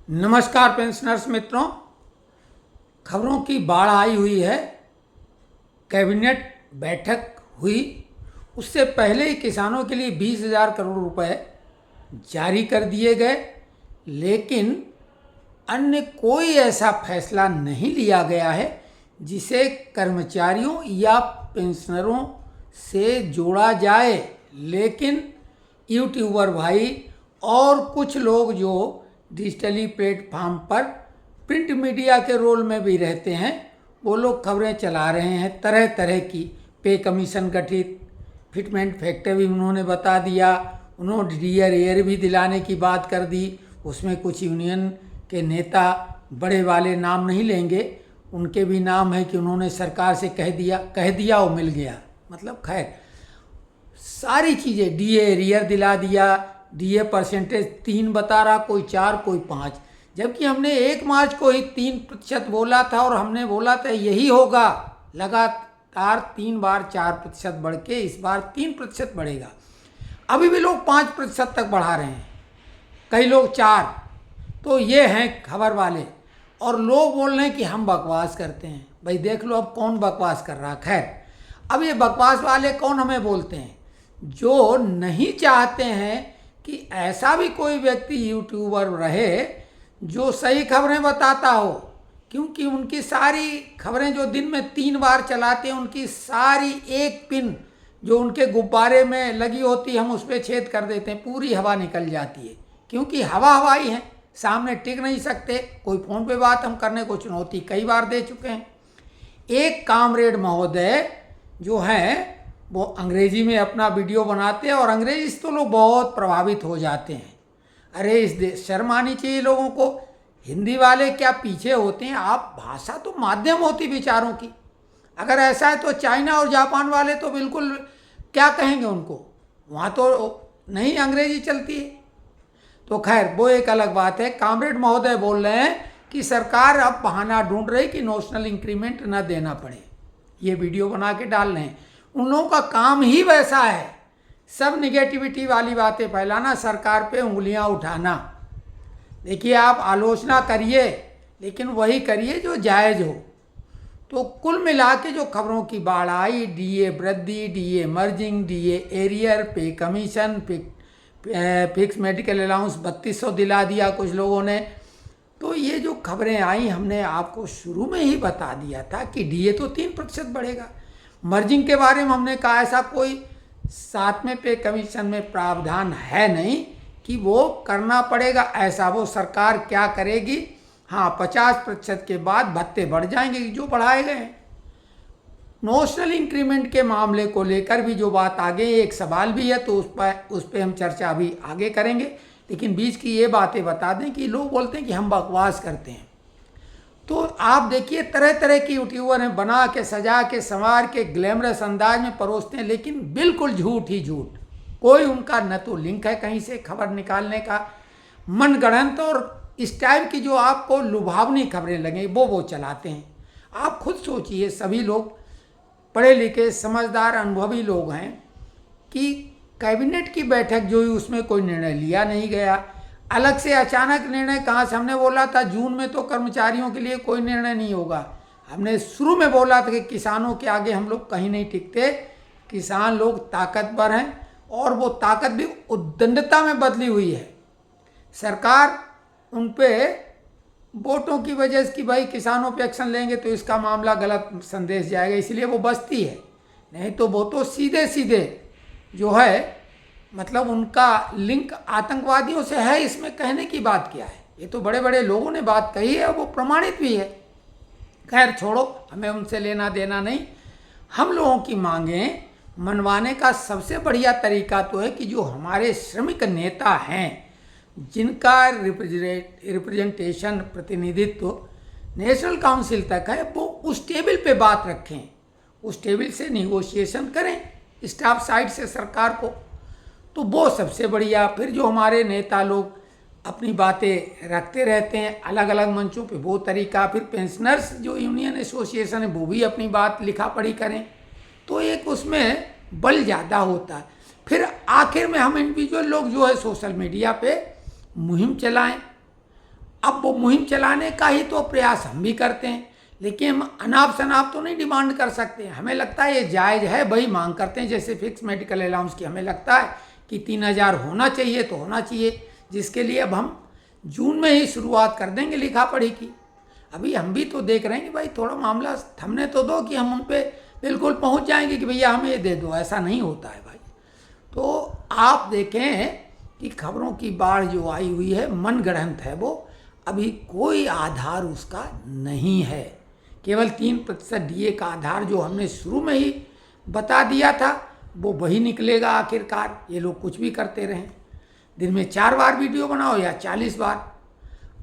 नमस्कार पेंशनर्स मित्रों, खबरों की बाढ़ आई हुई है। कैबिनेट बैठक हुई, उससे पहले ही किसानों के लिए 20,000 करोड़ रुपए जारी कर दिए गए, लेकिन अन्य कोई ऐसा फैसला नहीं लिया गया है जिसे कर्मचारियों या पेंशनरों से जोड़ा जाए। लेकिन यूट्यूबर भाई और कुछ लोग जो डिजिटली प्लेटफॉर्म पर प्रिंट मीडिया के रोल में भी रहते हैं, वो लोग खबरें चला रहे हैं तरह तरह की। पे कमीशन गठित, फिटमेंट फैक्टर भी उन्होंने बता दिया, उन्होंने डीआर एयर भी दिलाने की बात कर दी। उसमें कुछ यूनियन के नेता, बड़े वाले नाम नहीं लेंगे, उनके भी नाम है कि उन्होंने सरकार से कह दिया वो मिल गया। मतलब खैर सारी चीज़ें, डीए एरियर दिला दिया, डीए परसेंटेज 3 बता रहा, कोई 4 कोई 5, जबकि हमने 1 मार्च को ही 3% बोला था और हमने बोला था यही होगा। लगातार 3 बार 4% बढ़ के इस बार 3% बढ़ेगा। अभी भी लोग 5% तक बढ़ा रहे हैं, कई लोग 4। तो ये हैं खबर वाले, और लोग बोल रहे हैं कि हम बकवास करते हैं। भाई देख लो अब कौन बकवास कर रहा। खैर, अब ये बकवास वाले कौन हमें बोलते हैं? जो नहीं चाहते हैं कि ऐसा भी कोई व्यक्ति यूट्यूबर रहे जो सही खबरें बताता हो, क्योंकि उनकी सारी खबरें जो दिन में 3 बार चलाते हैं, उनकी सारी एक पिन जो उनके गुब्बारे में लगी होती है, हम उस पर छेद कर देते हैं, पूरी हवा निकल जाती है। क्योंकि हवा हवाई है, सामने टिक नहीं सकते। कोई फ़ोन पे बात हम करने को चुनौती कई बार दे चुके हैं। एक कामरेड महोदय जो हैं वो अंग्रेजी में अपना वीडियो बनाते हैं, और अंग्रेजी से तो लोग बहुत प्रभावित हो जाते हैं। अरे इस देश शर्म आनी चाहिए लोगों को। हिंदी वाले क्या पीछे होते हैं? आप, भाषा तो माध्यम होती विचारों की। अगर ऐसा है तो चाइना और जापान वाले तो बिल्कुल क्या कहेंगे उनको, वहाँ तो नहीं अंग्रेजी चलती है। तो खैर वो एक अलग बात है। कामरेड महोदय बोल रहे हैं कि सरकार अब बहाना ढूंढ रही कि नेशनल इंक्रीमेंट न देना पड़े, ये वीडियो बना के डाल रहे हैं। उन लोगों का काम ही वैसा है, सब निगेटिविटी वाली बातें फैलाना, सरकार पे उंगलियां उठाना। देखिए आप आलोचना करिए, लेकिन वही करिए जो जायज़ हो। तो कुल मिला के जो खबरों की बाढ़ आई, डीए वृद्धि, डीए मर्जिंग, डीए एरियर, पे कमीशन, फिक्स मेडिकल अलाउंस 3200 दिला दिया कुछ लोगों ने। तो ये जो खबरें आई, हमने आपको शुरू में ही बता दिया था कि डीए तो 3% बढ़ेगा। मर्जिंग के बारे में हमने कहा ऐसा कोई 7वें पे कमीशन में प्रावधान है नहीं कि वो करना पड़ेगा। ऐसा वो सरकार क्या करेगी? हाँ, 50% के बाद भत्ते बढ़ जाएंगे जो बढ़ाए गए हैं। नेशनल इंक्रीमेंट के मामले को लेकर भी जो बात आगे, एक सवाल भी है, तो उस पर हम चर्चा अभी आगे करेंगे। लेकिन बीच की ये बातें बता दें कि लोग बोलते हैं कि हम बकवास करते हैं। तो आप देखिए तरह तरह के यूट्यूबर हैं, बना के, सजा के, संवार के, ग्लैमरस अंदाज में परोसते हैं, लेकिन बिल्कुल झूठ ही झूठ। कोई उनका न तो लिंक है कहीं से खबर निकालने का, मनगढ़ंत और इस टाइप की जो आपको लुभावनी खबरें लगें वो चलाते हैं। आप खुद सोचिए, सभी लोग पढ़े लिखे, समझदार, अनुभवी लोग हैं कि कैबिनेट की बैठक जो हुई उसमें कोई निर्णय लिया नहीं गया। अलग से अचानक निर्णय कहाँ से? हमने बोला था जून में तो कर्मचारियों के लिए कोई निर्णय नहीं होगा। हमने शुरू में बोला था कि किसानों के आगे हम लोग कहीं नहीं टिकते, किसान लोग ताकतवर हैं, और वो ताकत भी उद्दंडता में बदली हुई है। सरकार उन पे वोटों की वजह से कि भाई किसानों पे एक्शन लेंगे तो इसका मामला गलत संदेश जाएगा, इसलिए वो बचती है। नहीं तो वो तो सीधे सीधे जो है, मतलब उनका लिंक आतंकवादियों से है। इसमें कहने की बात क्या है? ये तो बड़े बड़े लोगों ने बात कही है, वो प्रमाणित भी है। खैर छोड़ो, हमें उनसे लेना देना नहीं। हम लोगों की मांगें मनवाने का सबसे बढ़िया तरीका तो है कि जो हमारे श्रमिक नेता हैं, जिनका रिप्रेजेंटेशन, प्रतिनिधित्व नेशनल काउंसिल तक है, वो उस टेबल पे बात रखें, उस टेबल से निगोशिएशन करें स्टाफ साइड से सरकार को। तो वो सबसे बढ़िया। फिर जो हमारे नेता लोग अपनी बातें रखते रहते हैं अलग अलग मंचों पे, वो तरीका। फिर पेंशनर्स जो यूनियन एसोसिएशन है वो भी अपनी बात लिखा पढ़ी करें, तो एक उसमें बल ज़्यादा होता है। फिर आखिर में हम इंडिविजुअल लोग जो है सोशल मीडिया पे मुहिम चलाएं। अब वो मुहिम चलाने का ही तो प्रयास हम भी करते हैं, लेकिन हम अनाप शनाप तो नहीं डिमांड कर सकते। हमें लगता है ये जायज़ है, वही मांग करते हैं। जैसे फिक्स मेडिकल अलाउंस की हमें लगता है कि 3,000 होना चाहिए तो होना चाहिए, जिसके लिए अब हम जून में ही शुरुआत कर देंगे लिखा पढ़ी की। अभी हम भी तो देख रहे हैं कि भाई थोड़ा मामला थमने तो दो कि हम उन पर बिल्कुल पहुंच जाएंगे कि भैया हमें ये दे दो। ऐसा नहीं होता है भाई। तो आप देखें कि खबरों की बाढ़ जो आई हुई है मनगढ़ंत है, वो अभी कोई आधार उसका नहीं है। केवल 3% डीए का आधार जो हमने शुरू में ही बता दिया था वो वही निकलेगा आखिरकार। ये लोग कुछ भी करते रहें, दिन में 4 बार वीडियो बनाओ या 40 बार।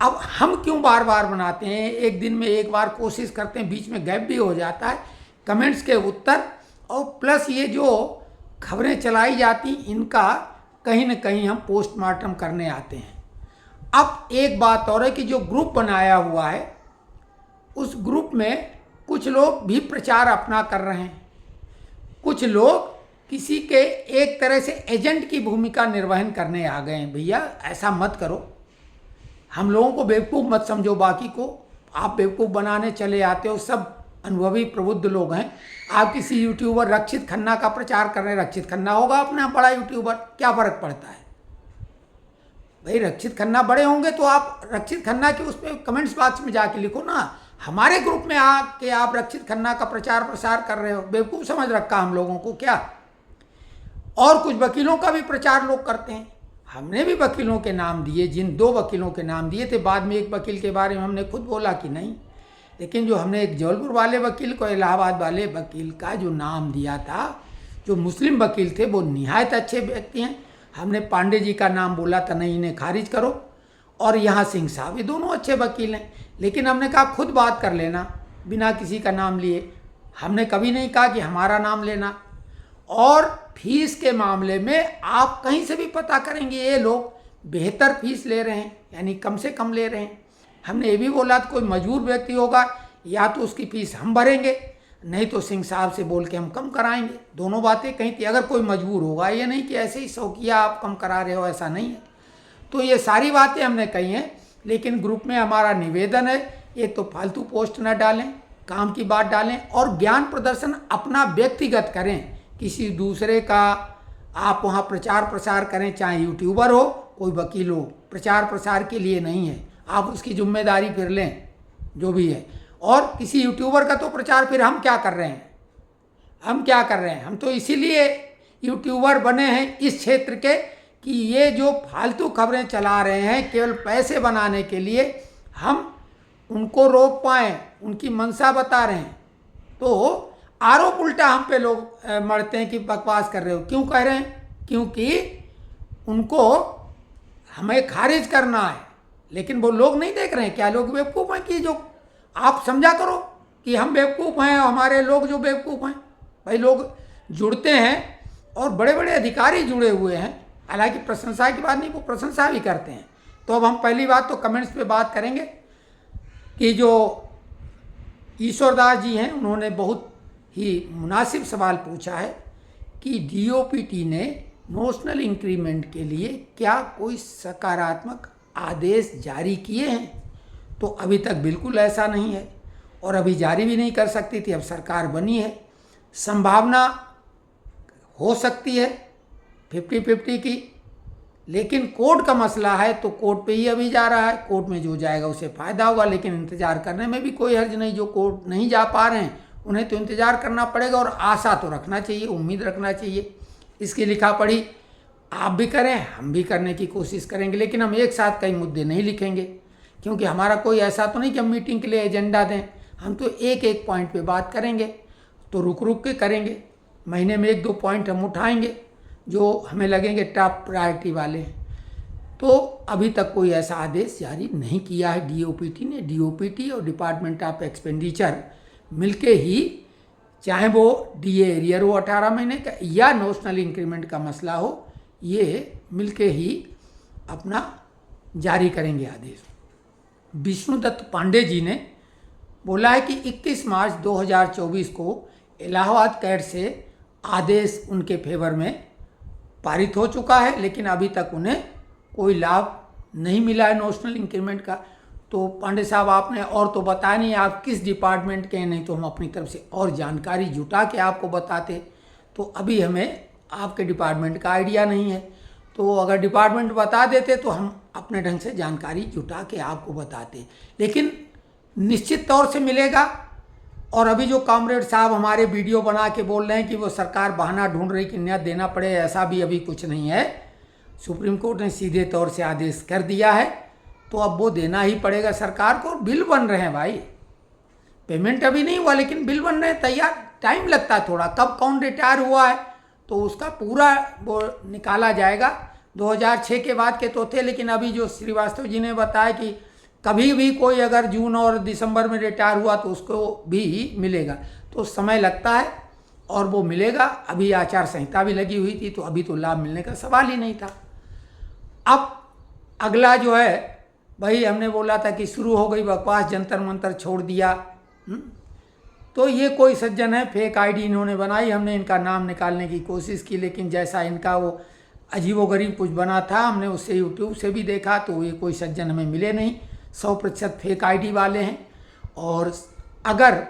अब हम क्यों बार बार बनाते हैं, एक दिन में एक बार कोशिश करते हैं, बीच में गैप भी हो जाता है, कमेंट्स के उत्तर और प्लस ये जो खबरें चलाई जाती इनका कहीं ना कहीं हम पोस्टमार्टम करने आते हैं। अब एक बात और है कि जो ग्रुप बनाया हुआ है उस ग्रुप में कुछ लोग भी प्रचार अपना कर रहे हैं, कुछ लोग किसी के एक तरह से एजेंट की भूमिका निर्वहन करने आ गए हैं। भैया ऐसा मत करो, हम लोगों को बेवकूफ़ मत समझो, बाकी को आप बेवकूफ़ बनाने चले आते हो। सब अनुभवी प्रबुद्ध लोग हैं। आप किसी यूट्यूबर रक्षित खन्ना का प्रचार कर रहे हैं, रक्षित खन्ना होगा अपना बड़ा यूट्यूबर, क्या फ़र्क पड़ता है भाई। रक्षित खन्ना बड़े होंगे तो आप रक्षित खन्ना के उस पर कमेंट्स बॉक्स में जाके लिखो ना। हमारे ग्रुप में आके आप रक्षित खन्ना का प्रचार प्रसार कर रहे हो, बेवकूफ़ समझ रखा हम लोगों को क्या। और कुछ वकीलों का भी प्रचार लोग करते हैं। हमने भी वकीलों के नाम दिए, जिन 2 वकीलों के नाम दिए थे, बाद में एक वकील के बारे में हमने खुद बोला कि नहीं, लेकिन जो हमने एक जबलपुर वाले वकील को, इलाहाबाद वाले वकील का जो नाम दिया था, जो मुस्लिम वकील थे, वो निहायत अच्छे व्यक्ति हैं। हमने पांडे जी का नाम बोला था, नहीं इन्हें खारिज करो। और यहाँ सिंह साहब, ये दोनों अच्छे वकील हैं, लेकिन हमने कहा खुद बात कर लेना बिना किसी का नाम लिए। हमने कभी नहीं कहा कि हमारा नाम लेना। और फीस के मामले में आप कहीं से भी पता करेंगे ये लोग बेहतर फीस ले रहे हैं, यानी कम से कम ले रहे हैं। हमने ये भी बोला था कोई मजबूर व्यक्ति होगा या तो उसकी फीस हम भरेंगे, नहीं तो सिंह साहब से बोल के हम कम कराएंगे। दोनों बातें कही थी। अगर कोई मजबूर होगा, ये नहीं कि ऐसे ही शौकिया आप कम करा रहे हो, ऐसा नहीं है। तो ये सारी बातें हमने कही हैं, लेकिन ग्रुप में हमारा निवेदन है ये तो फालतू पोस्ट न डालें, काम की बात डालें और ज्ञान प्रदर्शन अपना व्यक्तिगत करें। किसी दूसरे का आप वहाँ प्रचार प्रसार करें, चाहे यूट्यूबर हो कोई वकील हो, प्रचार प्रसार के लिए नहीं है। आप उसकी जिम्मेदारी फिर लें जो भी है। और किसी यूट्यूबर का तो प्रचार फिर हम क्या कर रहे हैं, हम क्या कर रहे हैं। हम तो इसीलिए यूट्यूबर बने हैं इस क्षेत्र के कि ये जो फालतू खबरें चला रहे हैं केवल पैसे बनाने के लिए, हम उनको रोक पाएँ, उनकी मंशा बता रहे हैं। तो आरोप उल्टा हम पे लोग मरते हैं कि बकवास कर रहे हो। क्यों कह रहे हैं? क्योंकि उनको हमें खारिज करना है, लेकिन वो लोग नहीं देख रहे हैं क्या लोग बेवकूफ़ हैं कि जो आप समझा करो कि हम बेवकूफ़ हैं, हमारे लोग जो बेवकूफ़ हैं। भाई लोग जुड़ते हैं और बड़े बड़े अधिकारी जुड़े हुए हैं, हालांकि प्रशंसा की बात नहीं, वो प्रशंसा भी करते हैं। तो अब हम पहली बात तो कमेंट्स पे बात करेंगे कि जो ईश्वरदास जी हैं उन्होंने बहुत ही मुनासिब सवाल पूछा है कि डीओपीटी ने नोशनल इंक्रीमेंट के लिए क्या कोई सकारात्मक आदेश जारी किए हैं। तो अभी तक बिल्कुल ऐसा नहीं है और अभी जारी भी नहीं कर सकती थी। अब सरकार बनी है, संभावना हो सकती है 50-50 की, लेकिन कोर्ट का मसला है तो कोर्ट पे ही अभी जा रहा है। कोर्ट में जो जाएगा उसे फ़ायदा होगा, लेकिन इंतज़ार करने में भी कोई हर्ज नहीं। जो कोर्ट नहीं जा पा रहे हैं उन्हें तो इंतज़ार करना पड़ेगा और आशा तो रखना चाहिए, उम्मीद रखना चाहिए। इसकी लिखा पढ़ी आप भी करें, हम भी करने की कोशिश करेंगे, लेकिन हम एक साथ कई मुद्दे नहीं लिखेंगे, क्योंकि हमारा कोई ऐसा तो नहीं कि हम मीटिंग के लिए एजेंडा दें। हम तो एक एक पॉइंट पे बात करेंगे, तो रुक रुक के करेंगे। महीने में 1-2 पॉइंट हम उठाएंगे जो हमें लगेंगे टॉप प्रायोरिटी वाले हैं। तो अभी तक कोई ऐसा आदेश जारी नहीं किया है डीओपीटी ने। डीओपीटी और डिपार्टमेंट ऑफ एक्सपेंडिचर मिलके ही, चाहे वो डीए एरियर हो 18 महीने का या नोशनल इंक्रीमेंट का मसला हो, ये मिलके ही अपना जारी करेंगे आदेश। विष्णुदत्त पांडे जी ने बोला है कि 21 मार्च 2024 को इलाहाबाद कैट से आदेश उनके फेवर में पारित हो चुका है, लेकिन अभी तक उन्हें कोई लाभ नहीं मिला है नोशनल इंक्रीमेंट का। तो पांडे साहब आपने और तो बताया नहीं आप किस डिपार्टमेंट के हैं, नहीं तो हम अपनी तरफ से और जानकारी जुटा के आपको बताते। तो अभी हमें आपके डिपार्टमेंट का आइडिया नहीं है, तो अगर डिपार्टमेंट बता देते तो हम अपने ढंग से जानकारी जुटा के आपको बताते, लेकिन निश्चित तौर से मिलेगा। और अभी जो कॉमरेड साहब हमारे वीडियो बना के बोल रहे हैं कि वो सरकार बहाना ढूंढ रही कि न्याय देना पड़े, ऐसा भी अभी कुछ नहीं है। सुप्रीम कोर्ट ने सीधे तौर से आदेश कर दिया है, तो अब वो देना ही पड़ेगा सरकार को। बिल बन रहे हैं भाई, पेमेंट अभी नहीं हुआ लेकिन बिल बन रहे हैं, तैयार, टाइम लगता है थोड़ा। कब कौन रिटायर हुआ है तो उसका पूरा वो निकाला जाएगा। 2006 के बाद के तो थे, लेकिन अभी जो श्रीवास्तव जी ने बताया कि कभी भी कोई अगर जून और दिसंबर में रिटायर हुआ तो उसको भी मिलेगा, तो समय लगता है और वो मिलेगा। अभी आचार संहिता भी लगी हुई थी, तो अभी तो लाभ मिलने का सवाल ही नहीं था। अब अगला जो है भाई, हमने बोला था कि शुरू हो गई बकवास, जंतर मंतर छोड़ दिया। तो ये कोई सज्जन है, फेक आईडी इन्होंने बनाई, हमने इनका नाम निकालने की कोशिश की, लेकिन जैसा इनका वो अजीबोगरीब कुछ बना था, हमने उससे यूट्यूब से भी देखा, तो ये कोई सज्जन हमें मिले नहीं। 100% फेक आईडी वाले हैं। और अगर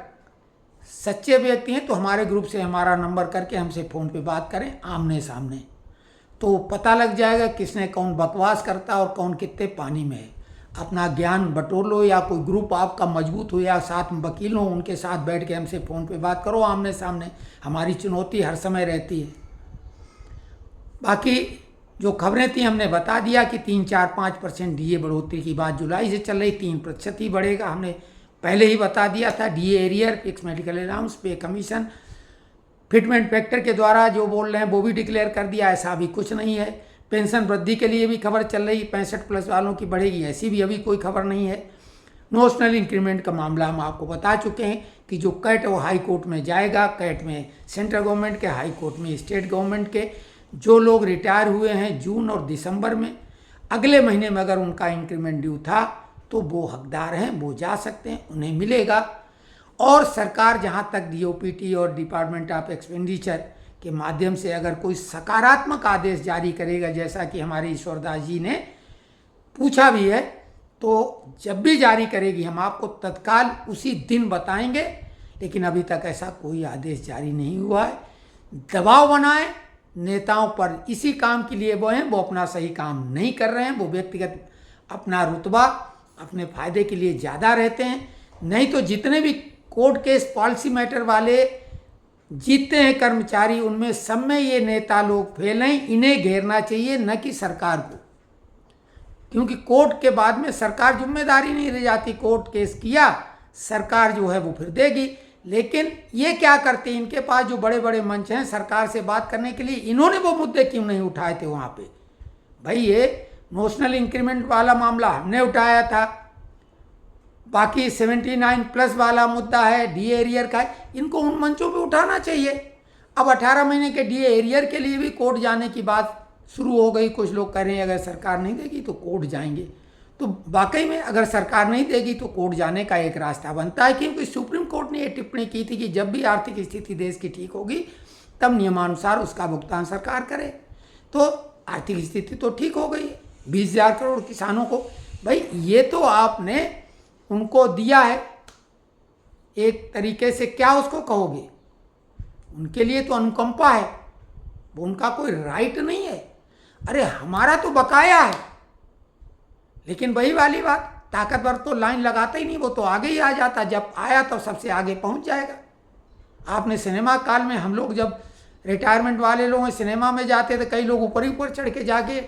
सच्चे व्यक्ति हैं तो हमारे ग्रुप से हमारा नंबर करके हमसे फ़ोन पे बात करें आमने सामने, तो पता लग जाएगा किसने कौन बकवास करता और कौन कितने पानी में है। अपना ज्ञान बटोर लो, या कोई ग्रुप आपका मजबूत हो या साथ में वकील हो, उनके साथ बैठ के हमसे फ़ोन पे बात करो आमने सामने। हमारी चुनौती हर समय रहती है। बाकी जो खबरें थी हमने बता दिया कि 3-4-5% डीए बढ़ोतरी की बात जुलाई से चल रही, 3% ही बढ़ेगा। हमने पहले ही बता दिया था। DA arrear, fix medical allowance, पे कमीशन, फिटमेंट फैक्टर के द्वारा जो बोल रहे हैं वो भी डिक्लेयर कर दिया, ऐसा अभी कुछ नहीं है। पेंशन वृद्धि के लिए भी खबर चल रही, 65+ वालों की बढ़ेगी, ऐसी भी अभी कोई खबर नहीं है। नोशनल इंक्रीमेंट का मामला हम आपको बता चुके हैं कि जो कैट वो हाई कोर्ट में जाएगा, कैट में सेंट्रल गवर्नमेंट के, हाई कोर्ट में स्टेट गवर्नमेंट के। जो लोग रिटायर हुए हैं जून और दिसंबर में, अगले महीने में अगर उनका इंक्रीमेंट ड्यू था तो वो हकदार हैं, वो जा सकते हैं, उन्हें मिलेगा। और सरकार जहाँ तक डीओपीटी और डिपार्टमेंट ऑफ एक्सपेंडिचर के माध्यम से अगर कोई सकारात्मक आदेश जारी करेगा, जैसा कि हमारे ईश्वरदास जी ने पूछा भी है, तो जब भी जारी करेगी हम आपको तत्काल उसी दिन बताएंगे। लेकिन अभी तक ऐसा कोई आदेश जारी नहीं हुआ है। दबाव बनाए नेताओं पर, इसी काम के लिए वो हैं, वो अपना सही काम नहीं कर रहे हैं, वो व्यक्तिगत अपना रुतबा अपने फायदे के लिए ज़्यादा रहते हैं। नहीं तो जितने भी कोर्ट केस पॉलिसी मैटर वाले जीतते हैं कर्मचारी, उनमें सब में ये नेता लोग फेल हैं। इन्हें घेरना चाहिए, न कि सरकार को, क्योंकि कोर्ट के बाद में सरकार जिम्मेदारी नहीं रह जाती। कोर्ट केस किया, सरकार जो है वो फिर देगी। लेकिन ये क्या करते हैं, इनके पास जो बड़े बड़े मंच हैं सरकार से बात करने के लिए, इन्होंने वो मुद्दे क्यों नहीं उठाए थे वहाँ पे। भाई ये नोशनल इंक्रीमेंट वाला मामला हमने उठाया था, बाकी 79+ वाला मुद्दा है, डीए एरियर का है, इनको उन मंचों पे उठाना चाहिए। अब 18 महीने के डीए एरियर के लिए भी कोर्ट जाने की बात शुरू हो गई। कुछ लोग कह रहे हैं अगर सरकार नहीं देगी तो कोर्ट जाएंगे। तो वाकई में अगर सरकार नहीं देगी तो कोर्ट जाने का एक रास्ता बनता है, क्योंकि सुप्रीम कोर्ट ने ये टिप्पणी की थी कि जब भी आर्थिक स्थिति देश की ठीक होगी तब नियमानुसार उसका भुगतान सरकार करे। तो आर्थिक स्थिति तो ठीक हो गई, 20,000 करोड़ किसानों को। भाई ये तो आपने उनको दिया है एक तरीके से, क्या उसको कहोगे, उनके लिए तो अनुकंपा है, वो उनका कोई राइट नहीं है। अरे हमारा तो बकाया है। लेकिन वही वाली बात, ताकतवर तो लाइन लगाता ही नहीं, वो तो आगे ही आ जाता, जब आया तो सबसे आगे पहुंच जाएगा। आपने सिनेमा काल में, हम लोग जब रिटायरमेंट वाले लोग सिनेमा में जाते थे, कई लोग ऊपर ही ऊपर चढ़ के जाके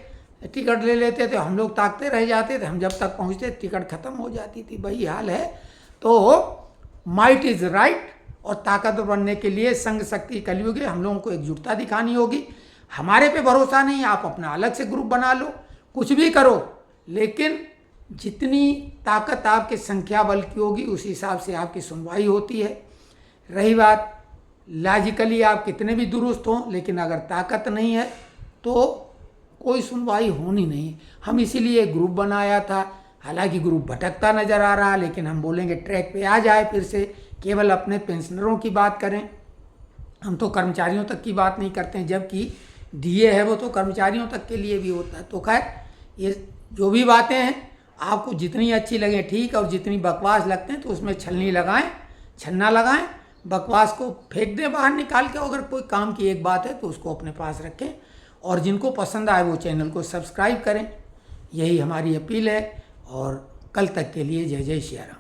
टिकट ले लेते थे, हम लोग ताकते रह जाते थे, हम जब तक पहुंचते टिकट खत्म हो जाती थी। वही हाल है। तो माइट इज राइट, और ताकतवर बनने के लिए संघ शक्ति कलयुग है, हम लोगों को एकजुटता दिखानी होगी। हमारे पे भरोसा नहीं, आप अपना अलग से ग्रुप बना लो, कुछ भी करो, लेकिन जितनी ताकत आपके संख्या बल की होगी उस हिसाब से आपकी सुनवाई होती है। रही बात लॉजिकली आप कितने भी दुरुस्त हों, लेकिन अगर ताकत नहीं है तो कोई सुनवाई होनी नहीं। हम इसीलिए ग्रुप बनाया था। हालांकि ग्रुप भटकता नज़र आ रहा, लेकिन हम बोलेंगे ट्रैक पे आ जाए फिर से, केवल अपने पेंशनरों की बात करें। हम तो कर्मचारियों तक की बात नहीं करते हैं, जबकि डीए है वो तो कर्मचारियों तक के लिए भी होता है। तो खैर ये जो भी बातें हैं आपको जितनी अच्छी लगे ठीक, और जितनी बकवास लगते हैं तो उसमें छन्ना लगाएं, बकवास को फेंक दें बाहर निकाल के। अगर कोई काम की एक बात है तो उसको अपने पास रखें, और जिनको पसंद आए वो चैनल को सब्सक्राइब करें। यही हमारी अपील है, और कल तक के लिए जय जय श्री राम।